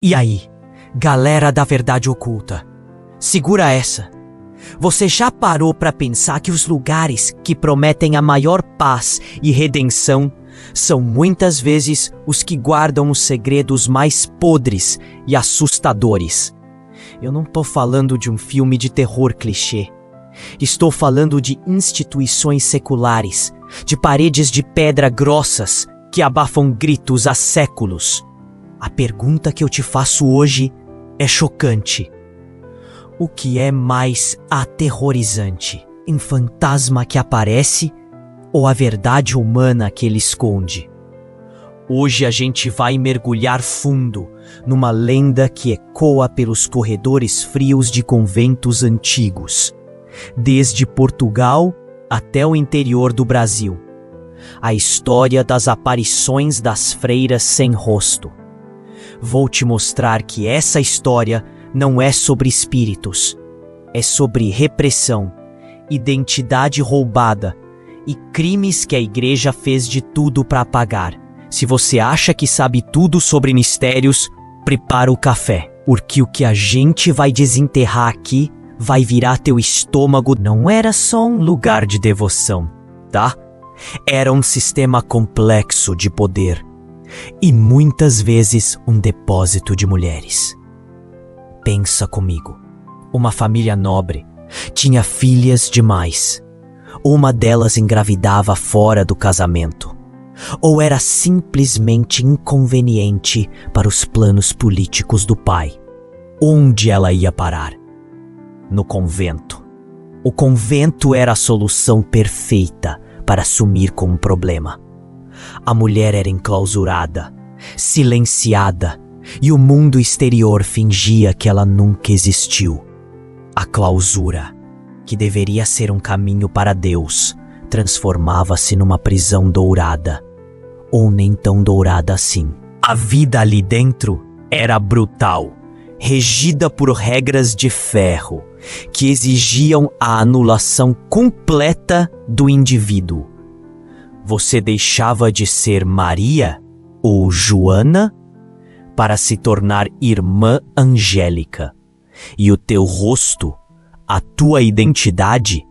E aí, galera da verdade oculta, segura essa. Você já parou para pensar que os lugares que prometem a maior paz e redenção são muitas vezes os que guardam os segredos mais podres e assustadores? Eu não tô falando de um filme de terror clichê. Estou falando de instituições seculares, de paredes de pedra grossas que abafam gritos há séculos. A pergunta que eu te faço hoje é chocante. O que é mais aterrorizante? Um fantasma que aparece ou a verdade humana que ele esconde? Hoje a gente vai mergulhar fundo numa lenda que ecoa pelos corredores frios de conventos antigos, desde Portugal até o interior do Brasil. A história das aparições das freiras sem rosto. Vou te mostrar que essa história não é sobre espíritos, é sobre repressão, identidade roubada e crimes que a igreja fez de tudo para apagar. Se você acha que sabe tudo sobre mistérios, prepara o café, porque o que a gente vai desenterrar aqui vai virar teu estômago. Não era só um lugar de devoção, tá? Era um sistema complexo de poder e muitas vezes um depósito de mulheres. Pensa comigo, uma família nobre tinha filhas demais. Uma delas engravidava fora do casamento, ou era simplesmente inconveniente para os planos políticos do pai. Onde ela ia parar? No convento. O convento era a solução perfeita para sumir com um problema. A mulher era enclausurada, silenciada, e o mundo exterior fingia que ela nunca existiu. A clausura, que deveria ser um caminho para Deus, transformava-se numa prisão dourada, ou nem tão dourada assim. A vida ali dentro era brutal, regida por regras de ferro, que exigiam a anulação completa do indivíduo. Você deixava de ser Maria ou Joana para se tornar irmã Angélica, e o teu rosto, a tua identidade,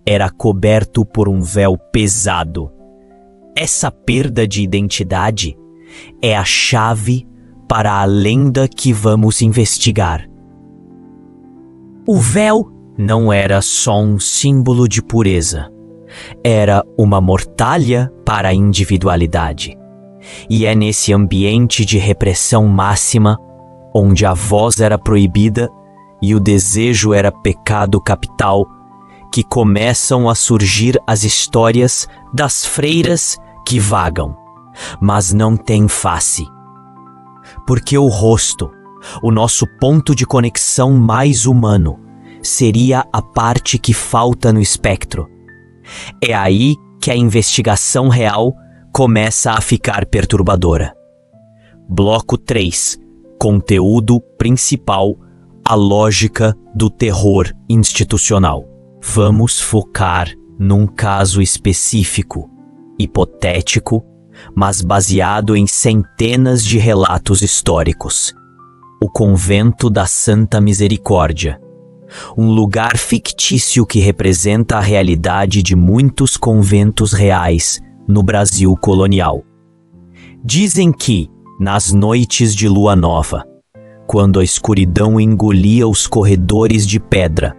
era coberto por um véu pesado. Essa perda de identidade é a chave para a lenda que vamos investigar. O véu não era só um símbolo de pureza, era uma mortalha para a individualidade. E é nesse ambiente de repressão máxima, onde a voz era proibida e o desejo era pecado capital, que começam a surgir as histórias das freiras que vagam, mas não têm face. Porque o rosto, o nosso ponto de conexão mais humano, seria a parte que falta no espectro. É aí que a investigação real começa a ficar perturbadora. Bloco 3. Conteúdo principal: a lógica do terror institucional. Vamos focar num caso específico, hipotético, mas baseado em centenas de relatos históricos. O Convento da Santa Misericórdia. Um lugar fictício que representa a realidade de muitos conventos reais no Brasil colonial. Dizem que, nas noites de lua nova, quando a escuridão engolia os corredores de pedra,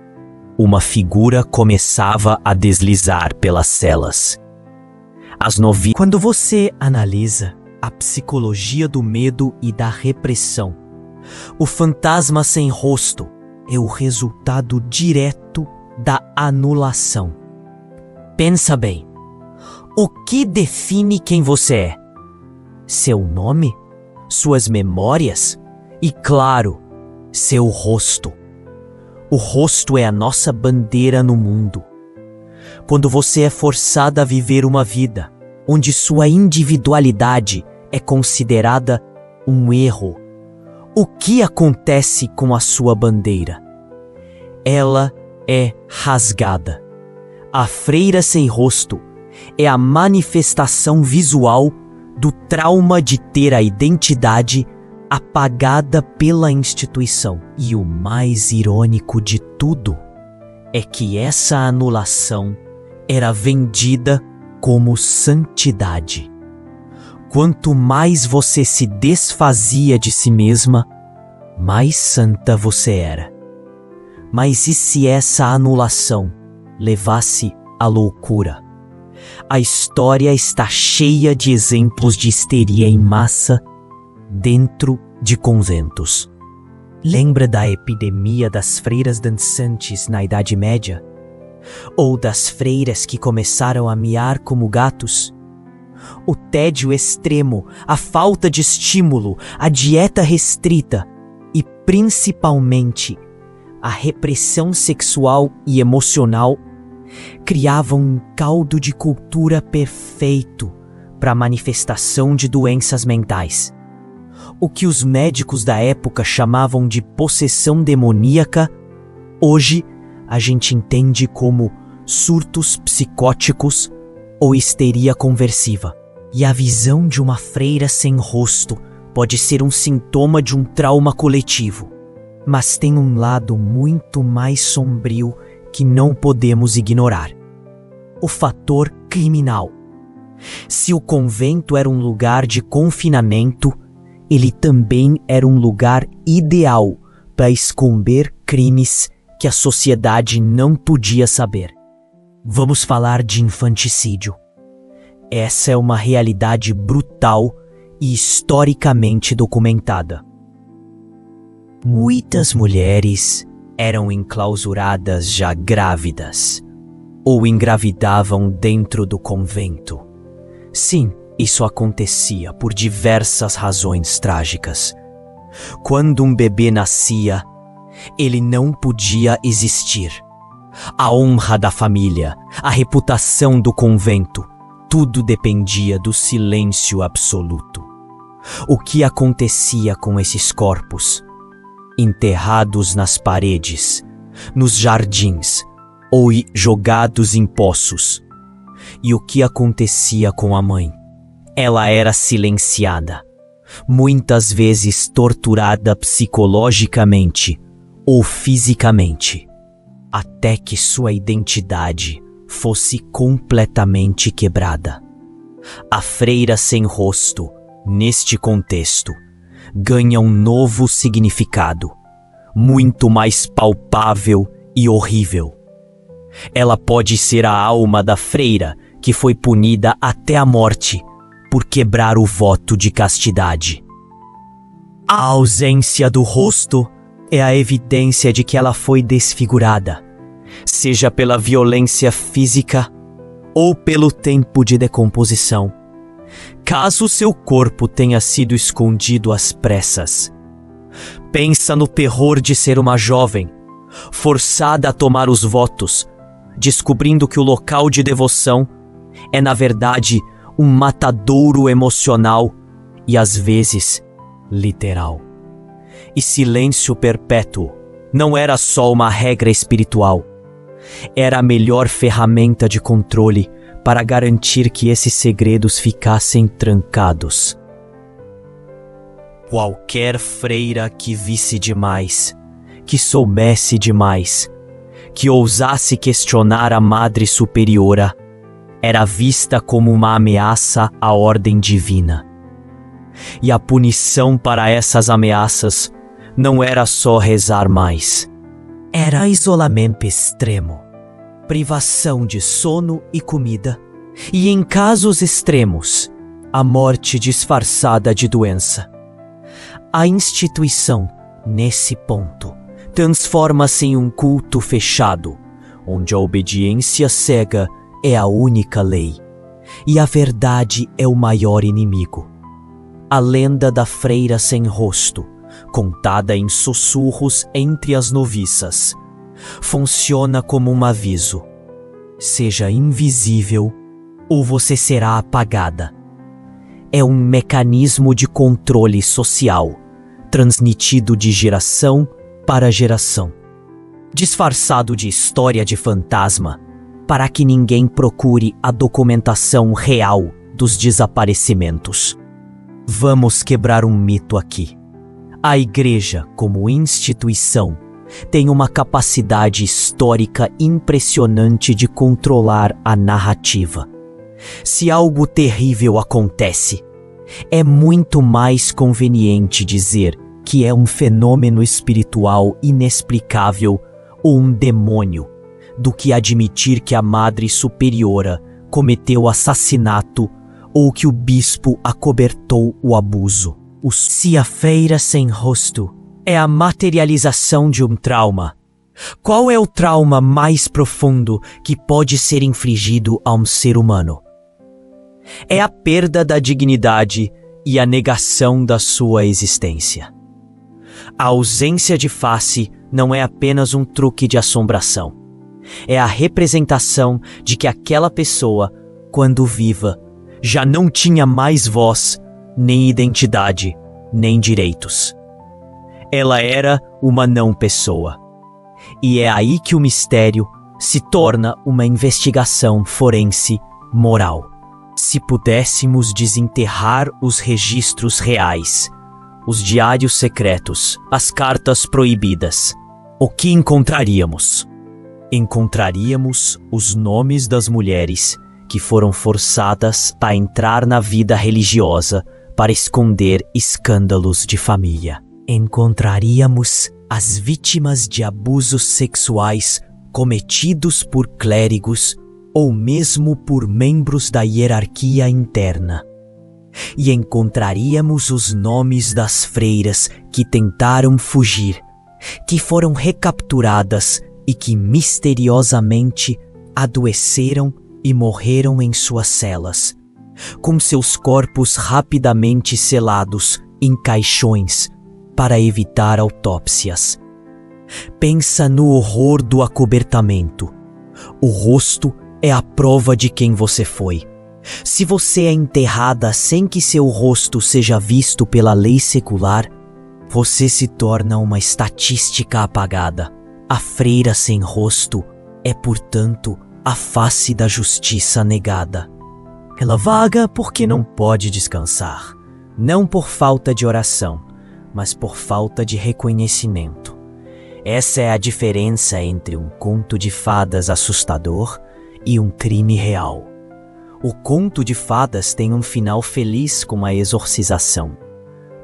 uma figura começava a deslizar pelas celas. Quando você analisa a psicologia do medo e da repressão, o fantasma sem rosto é o resultado direto da anulação. Pensa bem. O que define quem você é? Seu nome? Suas memórias? E, claro, seu rosto. O rosto é a nossa bandeira no mundo. Quando você é forçada a viver uma vida onde sua individualidade é considerada um erro, o que acontece com a sua bandeira? Ela é rasgada. A freira sem rosto é a manifestação visual do trauma de ter a identidade apagada pela instituição. E o mais irônico de tudo é que essa anulação era vendida como santidade. Quanto mais você se desfazia de si mesma, mais santa você era. Mas e se essa anulação levasse à loucura? A história está cheia de exemplos de histeria em massa dentro de conventos. Lembra da epidemia das freiras dançantes na Idade Média? Ou das freiras que começaram a miar como gatos? O tédio extremo, a falta de estímulo, a dieta restrita e, principalmente, a repressão sexual e emocional criavam um caldo de cultura perfeito para a manifestação de doenças mentais. O que os médicos da época chamavam de possessão demoníaca, hoje a gente entende como surtos psicóticos ou histeria conversiva. E a visão de uma freira sem rosto pode ser um sintoma de um trauma coletivo. Mas tem um lado muito mais sombrio que não podemos ignorar: o fator criminal. Se o convento era um lugar de confinamento, ele também era um lugar ideal para esconder crimes que a sociedade não podia saber. Vamos falar de infanticídio. Essa é uma realidade brutal e historicamente documentada. Muitas mulheres eram enclausuradas já grávidas ou engravidavam dentro do convento. Sim, isso acontecia por diversas razões trágicas. Quando um bebê nascia, ele não podia existir. A honra da família, a reputação do convento, tudo dependia do silêncio absoluto. O que acontecia com esses corpos? Enterrados nas paredes, nos jardins ou jogados em poços. E o que acontecia com a mãe? Ela era silenciada, muitas vezes torturada psicologicamente ou fisicamente, até que sua identidade fosse completamente quebrada. A freira sem rosto, neste contexto, ganha um novo significado, muito mais palpável e horrível. Ela pode ser a alma da freira que foi punida até a morte por quebrar o voto de castidade. A ausência do rosto é a evidência de que ela foi desfigurada, seja pela violência física ou pelo tempo de decomposição. Caso seu corpo tenha sido escondido às pressas, pensa no terror de ser uma jovem, forçada a tomar os votos, descobrindo que o local de devoção é, na verdade, um matadouro emocional e, às vezes, literal. E silêncio perpétuo não era só uma regra espiritual. Era a melhor ferramenta de controle para garantir que esses segredos ficassem trancados. Qualquer freira que visse demais, que soubesse demais, que ousasse questionar a Madre Superiora, era vista como uma ameaça à ordem divina. E a punição para essas ameaças não era só rezar mais. Era isolamento extremo, privação de sono e comida, e em casos extremos, a morte disfarçada de doença. A instituição, nesse ponto, transforma-se em um culto fechado, onde a obediência cega é a única lei, e a verdade é o maior inimigo. A lenda da freira sem rosto, contada em sussurros entre as noviças, funciona como um aviso: seja invisível ou você será apagada. É um mecanismo de controle social, transmitido de geração para geração, disfarçado de história de fantasma, para que ninguém procure a documentação real dos desaparecimentos. Vamos quebrar um mito aqui. A igreja, como instituição, tem uma capacidade histórica impressionante de controlar a narrativa. Se algo terrível acontece, é muito mais conveniente dizer que é um fenômeno espiritual inexplicável ou um demônio, do que admitir que a Madre Superiora cometeu assassinato ou que o bispo acobertou o abuso. Se a freira sem rosto é a materialização de um trauma, qual é o trauma mais profundo que pode ser infligido a um ser humano? É a perda da dignidade e a negação da sua existência. A ausência de face não é apenas um truque de assombração. É a representação de que aquela pessoa, quando viva, já não tinha mais voz, nem identidade, nem direitos. Ela era uma não-pessoa. E é aí que o mistério se torna uma investigação forense moral. Se pudéssemos desenterrar os registros reais, os diários secretos, as cartas proibidas, o que encontraríamos? Encontraríamos os nomes das mulheres que foram forçadas a entrar na vida religiosa para esconder escândalos de família. Encontraríamos as vítimas de abusos sexuais cometidos por clérigos ou mesmo por membros da hierarquia interna. E encontraríamos os nomes das freiras que tentaram fugir, que foram recapturadas e que misteriosamente adoeceram e morreram em suas celas, com seus corpos rapidamente selados em caixões para evitar autópsias. Pensa no horror do acobertamento. O rosto é a prova de quem você foi. Se você é enterrada sem que seu rosto seja visto pela lei secular, você se torna uma estatística apagada. A freira sem rosto é, portanto, a face da justiça negada. Ela vaga porque não pode descansar, não por falta de oração, mas por falta de reconhecimento. Essa é a diferença entre um conto de fadas assustador e um crime real. O conto de fadas tem um final feliz com a exorcização.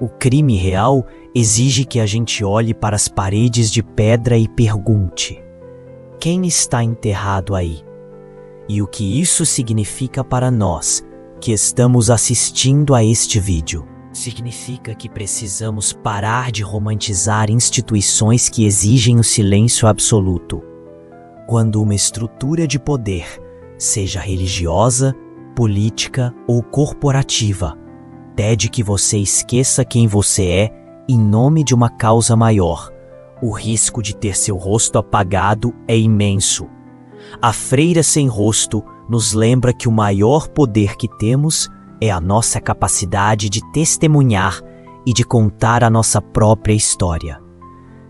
O crime real exige que a gente olhe para as paredes de pedra e pergunte: quem está enterrado aí? E o que isso significa para nós que estamos assistindo a este vídeo? Significa que precisamos parar de romantizar instituições que exigem o silêncio absoluto. Quando uma estrutura de poder, seja religiosa, política ou corporativa, pede que você esqueça quem você é em nome de uma causa maior, o risco de ter seu rosto apagado é imenso. A freira sem rosto nos lembra que o maior poder que temos é a nossa capacidade de testemunhar e de contar a nossa própria história.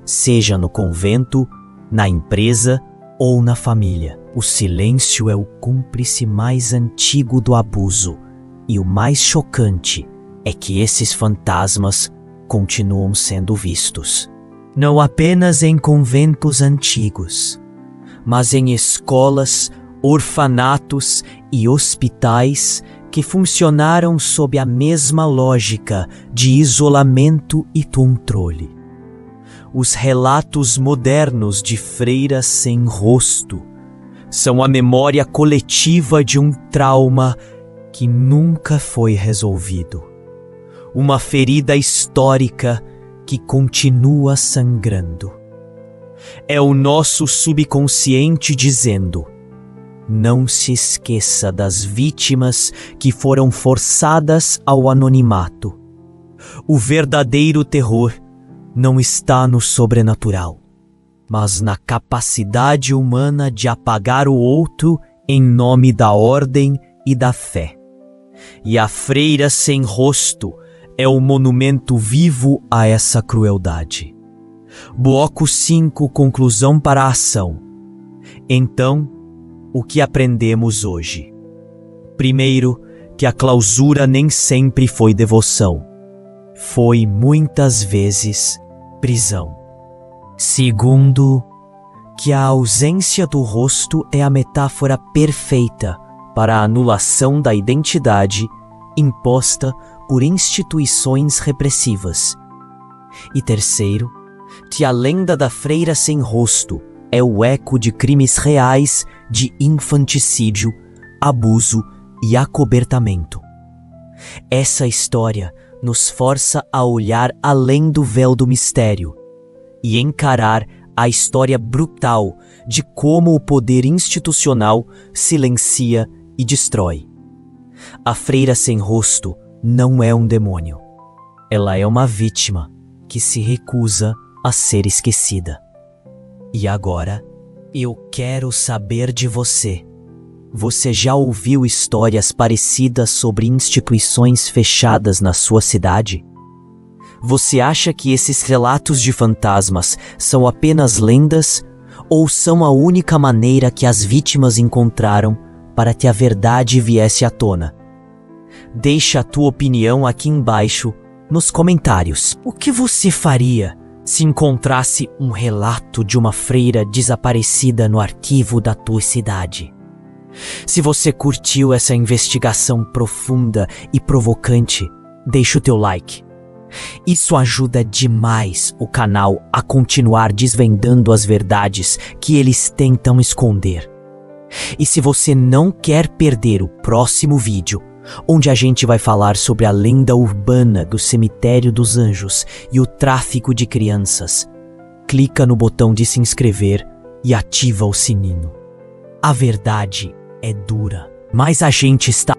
Seja no convento, na empresa ou na família. O silêncio é o cúmplice mais antigo do abuso, e o mais chocante é que esses fantasmas continuam sendo vistos. Não apenas em conventos antigos, mas em escolas, orfanatos e hospitais que funcionaram sob a mesma lógica de isolamento e controle. Os relatos modernos de freiras sem rosto são a memória coletiva de um trauma que nunca foi resolvido. Uma ferida histórica que continua sangrando. É o nosso subconsciente dizendo: não se esqueça das vítimas que foram forçadas ao anonimato. O verdadeiro terror não está no sobrenatural, mas na capacidade humana de apagar o outro em nome da ordem e da fé. E a freira sem rosto é o monumento vivo a essa crueldade. Bloco 5, conclusão para a ação. Então, o que aprendemos hoje? Primeiro, que a clausura nem sempre foi devoção. foi muitas vezes prisão. Segundo, que a ausência do rosto é a metáfora perfeita para a anulação da identidade imposta por instituições repressivas. E terceiro, que a lenda da freira sem rosto é o eco de crimes reais de infanticídio, abuso e acobertamento. Essa história nos força a olhar além do véu do mistério e encarar a história brutal de como o poder institucional silencia e destrói. A freira sem rosto não é um demônio. Ela é uma vítima que se recusa a ser esquecida. E agora, eu quero saber de você. Você já ouviu histórias parecidas sobre instituições fechadas na sua cidade? Você acha que esses relatos de fantasmas são apenas lendas ou são a única maneira que as vítimas encontraram para que a verdade viesse à tona? Deixa a tua opinião aqui embaixo nos comentários. O que você faria se encontrasse um relato de uma freira desaparecida no arquivo da tua cidade? Se você curtiu essa investigação profunda e provocante, deixa o teu like. Isso ajuda demais o canal a continuar desvendando as verdades que eles tentam esconder. E se você não quer perder o próximo vídeo, onde a gente vai falar sobre a lenda urbana do Cemitério dos Anjos e o tráfico de crianças, clica no botão de se inscrever e ativa o sininho. A verdade é dura, mas a gente está